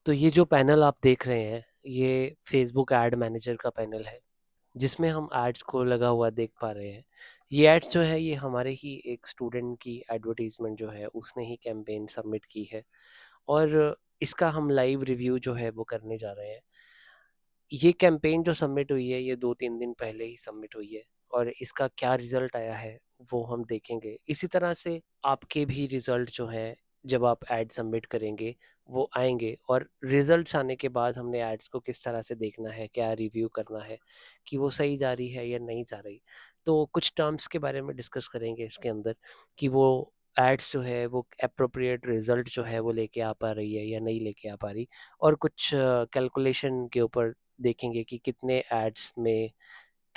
तो ये जो पैनल आप देख रहे हैं, ये फेसबुक एड मैनेजर का पैनल है, जिसमें हम एड्स को लगा हुआ देख पा रहे हैं। ये एड्स जो है ये हमारे ही एक स्टूडेंट की एडवर्टाइजमेंट जो है उसने ही कैंपेन सबमिट की है, और इसका हम लाइव रिव्यू जो है वो करने जा रहे हैं। ये कैंपेन जो सबमिट हुई है ये 2-3 दिन पहले ही सबमिट हुई है, और इसका क्या रिजल्ट आया है वो हम देखेंगे। इसी तरह से आपके भी रिजल्ट जो हैं जब आप ऐड सबमिट करेंगे वो आएंगे, और रिजल्ट्स आने के बाद हमने एड्स को किस तरह से देखना है, क्या रिव्यू करना है कि वो सही जा रही है या नहीं जा रही। तो कुछ टर्म्स के बारे में डिस्कस करेंगे इसके अंदर, कि वो एड्स जो है वो अप्रोप्रिएट रिजल्ट जो है वो लेके आ पा रही है या नहीं लेके आ पा रही, और कुछ कैलकुलेशन के ऊपर देखेंगे कि कितने एड्स में,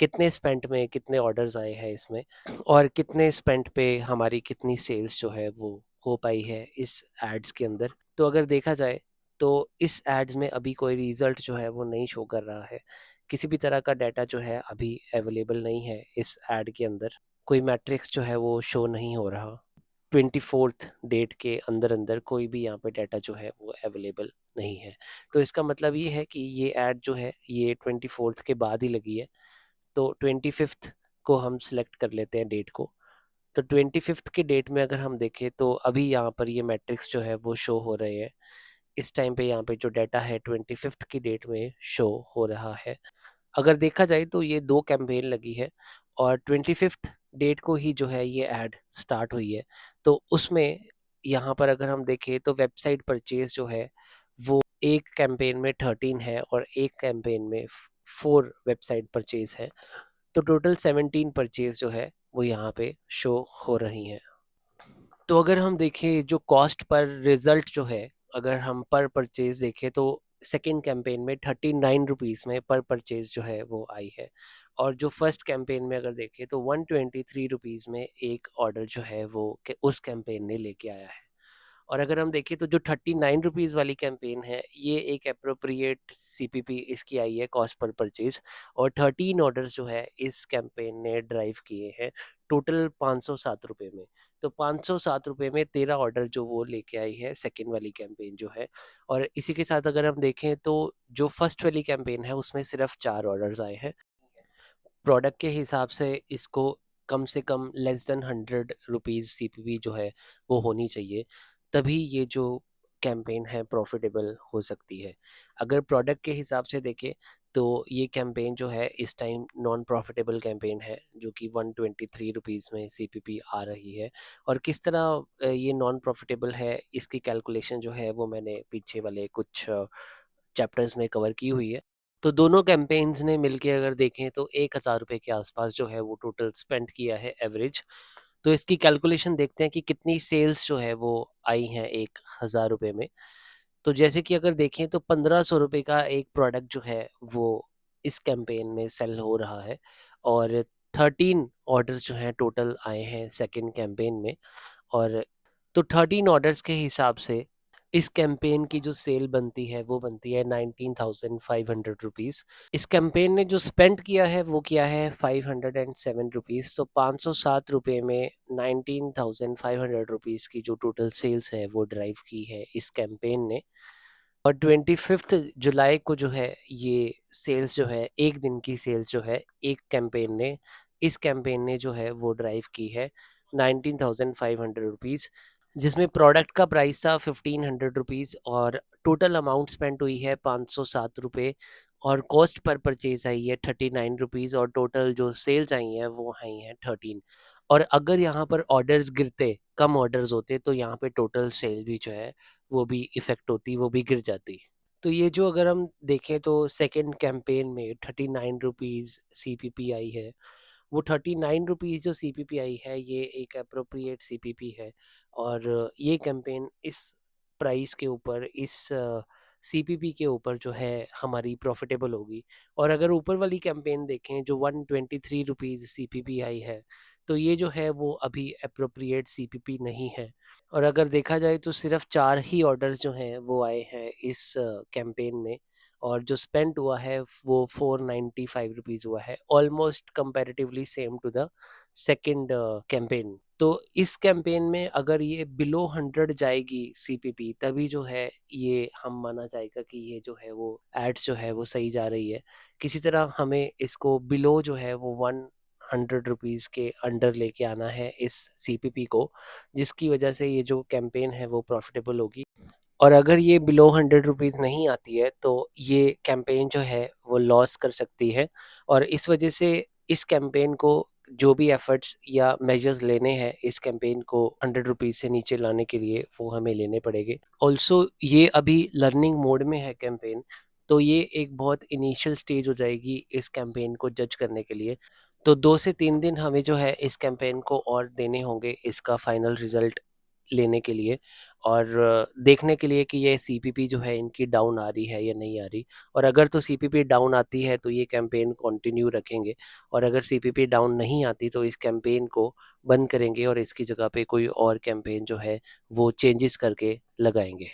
कितने स्पेंट में कितने ऑर्डर्स आए हैं इसमें, और कितने स्पेंट पे हमारी कितनी सेल्स जो है वो हो पाई है इस एड्स के अंदर। तो अगर देखा जाए तो इस एड्स में अभी कोई रिजल्ट जो है वो नहीं शो कर रहा है, किसी भी तरह का डाटा जो है अभी अवेलेबल नहीं है इस एड के अंदर, कोई मैट्रिक्स जो है वो शो नहीं हो रहा। 24th डेट के अंदर अंदर कोई भी यहाँ पे डाटा जो है वो अवेलेबल नहीं है। तो इसका मतलब ये है कि ये ऐड जो है ये 24th के बाद ही लगी है। तो 25th को हम सिलेक्ट कर लेते हैं डेट को। तो 25th के डेट में अगर हम देखें तो अभी यहाँ पर ये मैट्रिक्स जो है वो शो हो रहे हैं। इस टाइम पे यहाँ पे जो डाटा है 25th की डेट में शो हो रहा है। अगर देखा जाए तो ये 2 कैंपेन लगी है, और 25th डेट को ही जो है ये ऐड स्टार्ट हुई है। तो उसमें यहाँ पर अगर हम देखें तो वेबसाइट परचेज जो है वो एक कैंपेन में 13 है, और एक कैंपेन में 4 वेबसाइट परचेज है। तो टोटल 17 परचेज जो है वो यहाँ पे शो हो रही हैं। तो अगर हम देखें जो कॉस्ट पर रिजल्ट जो है, अगर हम पर परचेज देखें तो सेकेंड कैंपेन में 39 रुपीज़ में पर परचेज जो है वो आई है, और जो फर्स्ट कैंपेन में अगर देखें तो 123 रुपीज़ में एक ऑर्डर जो है वो उस कैंपेन ने लेके आया है। और अगर हम देखें तो जो 39 रुपीज़ वाली कैंपेन है ये एक अप्रोप्रिएट सीपीपी इसकी आई है कॉस्ट पर परचेज, और 13 ऑर्डर्स जो है इस कैंपेन ने ड्राइव किए हैं टोटल 507 रुपये में। तो 507 रुपये में 13 ऑर्डर जो वो लेके आई है सेकेंड वाली कैंपेन जो है। और इसी के साथ अगर हम देखें तो जो फर्स्ट वाली कैंपेन है उसमें सिर्फ 4 ऑर्डर्स आए हैं। प्रोडक्ट के हिसाब से इसको कम से कम लेस देन 100 रुपीज़ सीपीवी जो है वो होनी चाहिए, तभी ये जो कैंपेन है प्रॉफिटेबल हो सकती है। अगर प्रोडक्ट के हिसाब से देखें तो ये कैंपेन जो है इस टाइम नॉन प्रॉफिटेबल कैंपेन है, जो कि 123 रुपीज़ में सीपीपी आ रही है। और किस तरह ये नॉन प्रॉफिटेबल है इसकी कैलकुलेशन जो है वो मैंने पीछे वाले कुछ चैप्टर्स में कवर की हुई है। तो दोनों कैंपेन्स ने मिलके अगर देखें तो 1000 रुपये के आसपास जो है वो टोटल स्पेंड किया है एवरेज। तो इसकी कैलकुलेशन देखते हैं कि कितनी सेल्स जो है वो आई हैं 1000 रुपये में। तो जैसे कि अगर देखें तो 1500 रुपये का एक प्रोडक्ट जो है वो इस कैंपेन में सेल हो रहा है, और 13 ऑर्डर्स जो हैं टोटल आए हैं सेकेंड कैंपेन में। और तो 13 ऑर्डर्स के हिसाब से इस कैंपेन की जो सेल बनती है वो बनती है 19,500 रुपीज़। इस कैंपेन ने जो स्पेंड किया है वो किया है 507 रुपीज़। तो 507 रुपये में 19,500 रुपीज़ की जो टोटल सेल्स है वो ड्राइव की है इस कैंपेन ने। और 25 जुलाई को जो है ये सेल्स जो है एक दिन की सेल्स जो है एक कैंपेन ने, इस कैंपेन ने जो है वो ड्राइव की है 19,500 रुपीज़, जिसमें प्रोडक्ट का प्राइस था 1,500 रुपीज़, और टोटल अमाउंट स्पेंड हुई है 507 रुपये, और कॉस्ट पर परचेज आई है 39 रुपीज़, और टोटल जो सेल्स आई हैं वो आई हैं 13। और अगर यहाँ पर ऑर्डर्स गिरते, कम ऑर्डर्स होते, तो यहाँ पे टोटल सेल भी जो है वो भी इफेक्ट होती, वो भी गिर जाती। तो ये जो अगर हम देखें तो सेकेंड कैंपेन में 39 रुपीज़ सीपीपी आई है। वो 39 रुपीज़ जो सीपीपी आई है ये एक अप्रोप्रिएट सीपीपी है, और ये कैंपेन इस प्राइस के ऊपर, इस सीपीपी के ऊपर जो है हमारी प्रॉफिटेबल होगी। और अगर ऊपर वाली कैंपेन देखें जो 123 रुपीज़ सीपीपी आई है, तो ये जो है वो अभी अप्रोप्रिएट सीपीपी नहीं है। और अगर देखा जाए तो सिर्फ 4 ही ऑर्डर्स जो हैं वो आए हैं इस कैंपेन में, और जो स्पेंड हुआ है वो 495 रुपीज़ हुआ है, almost comparatively same to the second campaign. तो इस कैंपेन में अगर ये बिलो 100 जाएगी सीपीपी, तभी जो है ये हम माना जाएगा कि ये जो है वो एड्स जो है वो सही जा रही है। किसी तरह हमें इसको बिलो जो है वो 100 रुपीज़ के अंडर लेके आना है इस सीपीपी को, जिसकी वजह से ये जो कैंपेन है वो प्रॉफिटेबल होगी। और अगर ये बिलो 100 रुपीज़ नहीं आती है तो ये कैंपेन जो है वो लॉस कर सकती है। और इस वजह से इस कैंपेन को जो भी एफर्ट्स या मेजर्स लेने हैं इस कैंपेन को 100 रुपीज़ से नीचे लाने के लिए, वो हमें लेने पड़ेंगे। ऑल्सो ये अभी लर्निंग मोड में है कैंपेन, तो ये एक बहुत इनिशियल स्टेज हो जाएगी इस कैंपेन को जज करने के लिए। तो 2 से 3 दिन हमें जो है इस कैंपेन को और देने होंगे इसका फाइनल रिजल्ट लेने के लिए, और देखने के लिए कि ये सीपीपी जो है इनकी डाउन आ रही है या नहीं आ रही। और अगर तो सीपीपी डाउन आती है तो ये कैंपेन कंटिन्यू रखेंगे, और अगर सीपीपी डाउन नहीं आती तो इस कैंपेन को बंद करेंगे और इसकी जगह पे कोई और कैंपेन जो है वो चेंजेस करके लगाएंगे।